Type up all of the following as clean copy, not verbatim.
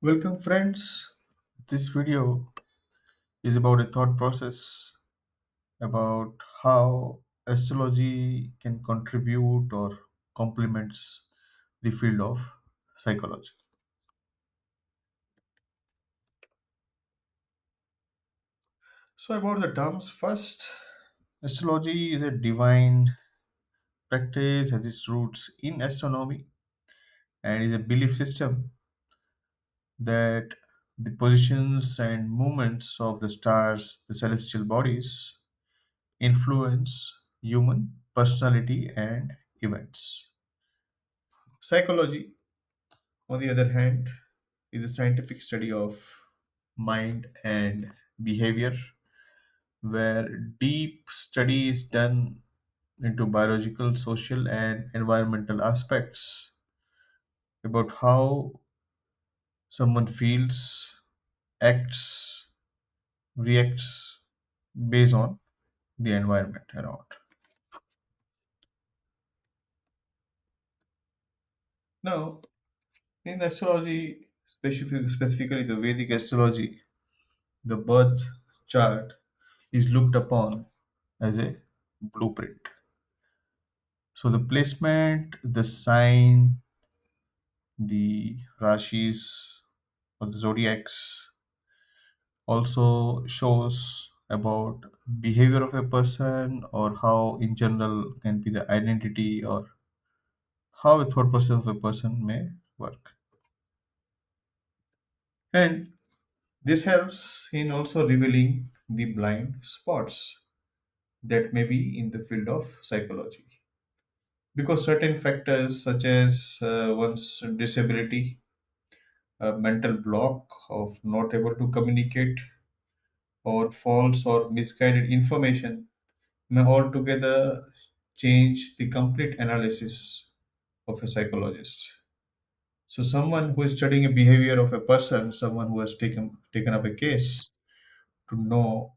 Welcome, friends. This video is about a thought process about how astrology can contribute or complements the field of psychology. So, about the terms first, astrology is a divine practice, has its roots in astronomy, and is a belief system that the positions and movements of the stars, the celestial bodies, influence human personality and events. Psychology, on the other hand, is a scientific study of mind and behavior where deep study is done into biological, social, and environmental aspects about how someone feels, acts, reacts based on the environment around. Now, in astrology, specifically the Vedic astrology, the birth chart is looked upon as a blueprint. So the placement, the sign, the rashis or the zodiacs also shows about behavior of a person or how in general can be the identity or how a thought process of a person may work. And this helps in also revealing the blind spots that may be in the field of psychology. Because certain factors, such as one's disability, a mental block of not able to communicate, or false or misguided information, may altogether change the complete analysis of a psychologist. So, someone who is studying a behavior of a person, someone who has taken up a case to know,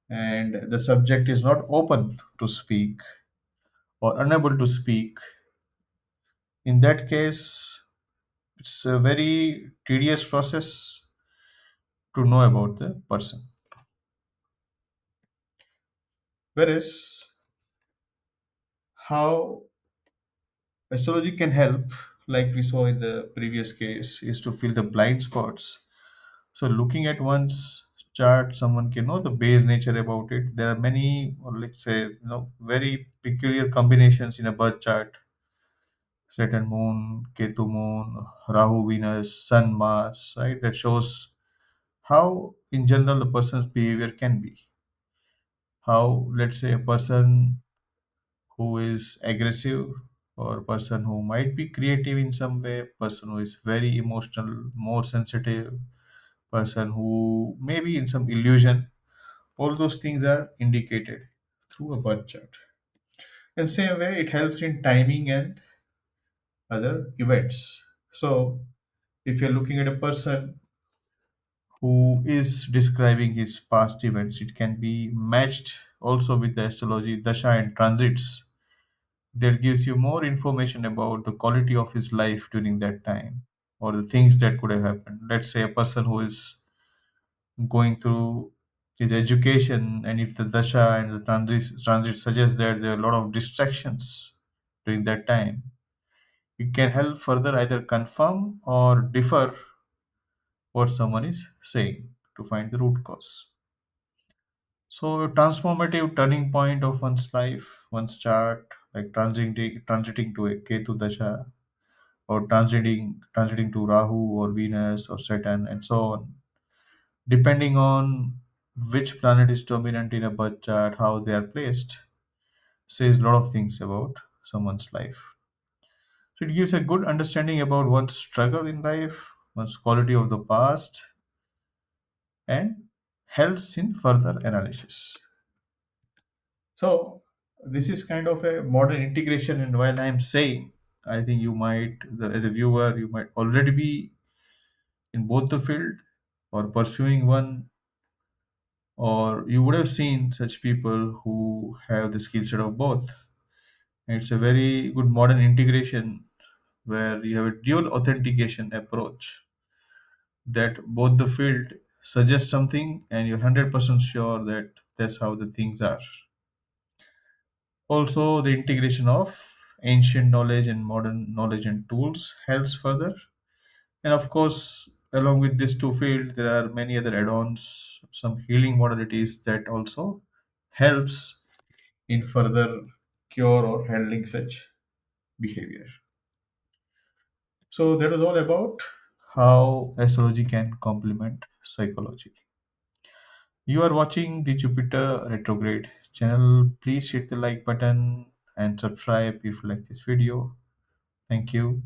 and the subject is not open to speak or unable to speak, in that case, it's a very tedious process to know about the person. Whereas, how astrology can help, like we saw in the previous case, is to fill the blind spots. So, looking at one's chart, someone can know the base nature about it. There are many, or let's say, very peculiar combinations in a birth chart: Saturn moon, Ketu moon, Rahu Venus, Sun Mars, right? That shows how, in general, a person's behavior can be. How, let's say, a person who is aggressive or person who might be creative in some way, person who is very emotional, more sensitive, person who may be in some illusion, all those things are indicated through a birth chart. In same way, it helps in timing and other events. So, if you're looking at a person who is describing his past events, it can be matched also with the astrology dasha and transits that gives you more information about the quality of his life during that time or the things that could have happened. Let's say a person who is going through his education, and if the dasha and the transit suggest that there are a lot of distractions during that time, it can help further either confirm or differ what someone is saying to find the root cause. So, a transformative turning point of one's life, one's chart, like transiting to a Ketu dasha, or transiting to Rahu or Venus or Saturn and so on. Depending on which planet is dominant in a birth chart, how they are placed, says a lot of things about someone's life. So it gives a good understanding about one's struggle in life, one's quality of the past, and helps in further analysis. So this is kind of a modern integration, and while I'm saying, I think you might, as a viewer, you might already be in both the field or pursuing one, or you would have seen such people who have the skill set of both. And it's a very good modern integration where you have a dual authentication approach that both the field suggests something and you're 100% sure that that's how the things are. Also, the integration of ancient knowledge and modern knowledge and tools helps further. And of course, along with these two fields, there are many other add-ons, some healing modalities that also helps in further cure or handling such behavior. So that was all about how astrology can complement psychology. You are watching the Jupiter retrograde channel. Please hit the like button and subscribe if you like this video. Thank you.